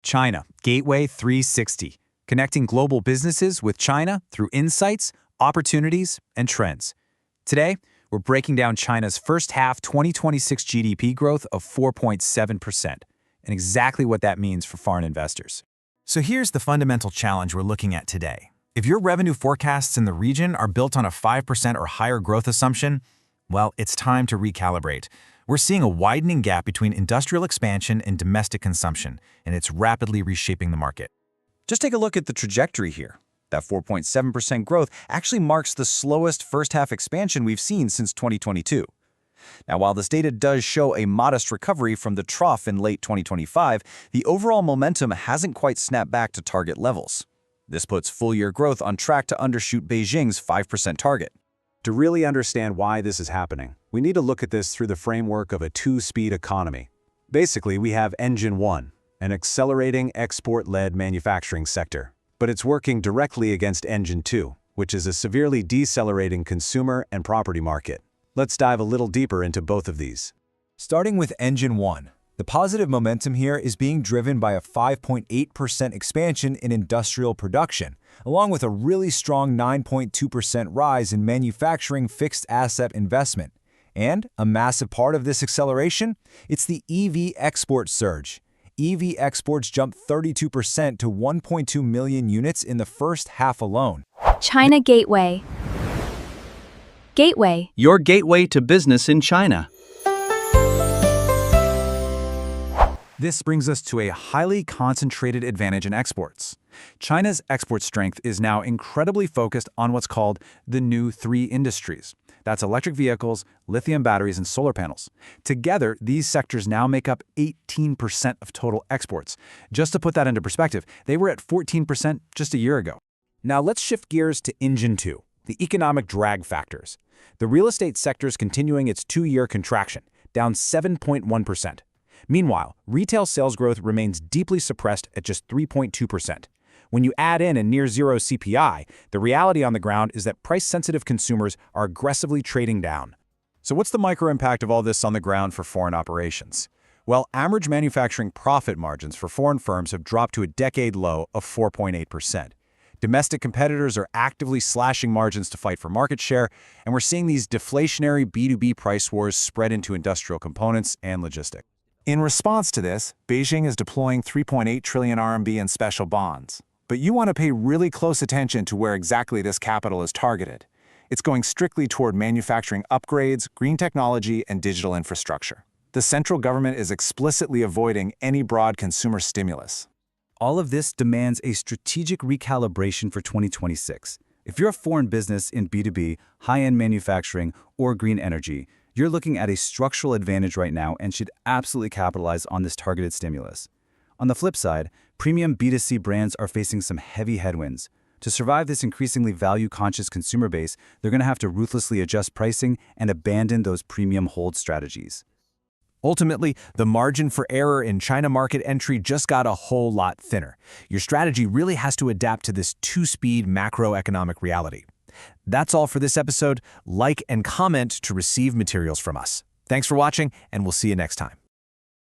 China Gateway 360, connecting global businesses with China through insights, opportunities, and trends. Today, we're breaking down China's first half 2026 GDP growth of 4.7%, and exactly what that means for foreign investors. So here's the fundamental challenge we're looking at today. If your revenue forecasts in the region are built on a 5% or higher growth assumption, well, it's time to recalibrate. We're seeing a widening gap between industrial expansion and domestic consumption, and it's rapidly reshaping the market. Just take a look at the trajectory here. That 4.7% growth actually marks the slowest first-half expansion we've seen since 2022. Now, while this data does show a modest recovery from the trough in late 2025, the overall momentum hasn't quite snapped back to target levels. This puts full-year growth on track to undershoot Beijing's 5% target. To really understand why this is happening, we need to look at this through the framework of a two-speed economy. Basically, we have Engine 1, an accelerating export-led manufacturing sector, but it's working directly against Engine 2, which is a severely decelerating consumer and property market. Let's dive a little deeper into both of these. Starting with Engine 1, the positive momentum here is being driven by a 5.8% expansion in industrial production, along with a really strong 9.2% rise in manufacturing fixed asset investment. And a massive part of this acceleration? It's the EV export surge. EV exports jumped 32% to 1.2 million units in the first half alone. China Gateway. Gateway. Your gateway to business in China. This brings us to a highly concentrated advantage in exports. China's export strength is now incredibly focused on what's called the new three industries. That's electric vehicles, lithium batteries, and solar panels. Together, these sectors now make up 18% of total exports. Just to put that into perspective, they were at 14% just a year ago. Now let's shift gears to Engine 2, the economic drag factors. The real estate sector is continuing its two-year contraction, down 7.1%. Meanwhile, retail sales growth remains deeply suppressed at just 3.2%. When you add in a near-zero CPI, the reality on the ground is that price-sensitive consumers are aggressively trading down. So what's the micro-impact of all this on the ground for foreign operations? Well, average manufacturing profit margins for foreign firms have dropped to a decade low of 4.8%. Domestic competitors are actively slashing margins to fight for market share, and we're seeing these deflationary B2B price wars spread into industrial components and logistics. In response to this, Beijing is deploying 3.8 trillion RMB in special bonds. But you want to pay really close attention to where exactly this capital is targeted. It's going strictly toward manufacturing upgrades, green technology, and digital infrastructure. The central government is explicitly avoiding any broad consumer stimulus. All of this demands a strategic recalibration for 2026. If you're a foreign business in B2B, high-end manufacturing, or green energy, you're looking at a structural advantage right now and should absolutely capitalize on this targeted stimulus. On the flip side, premium B2C brands are facing some heavy headwinds. To survive this increasingly value-conscious consumer base, they're going to have to ruthlessly adjust pricing and abandon those premium hold strategies. Ultimately, the margin for error in China market entry just got a whole lot thinner. Your strategy really has to adapt to this two-speed macroeconomic reality. That's all for this episode. Like and comment to receive materials from us. Thanks for watching, and we'll see you next time.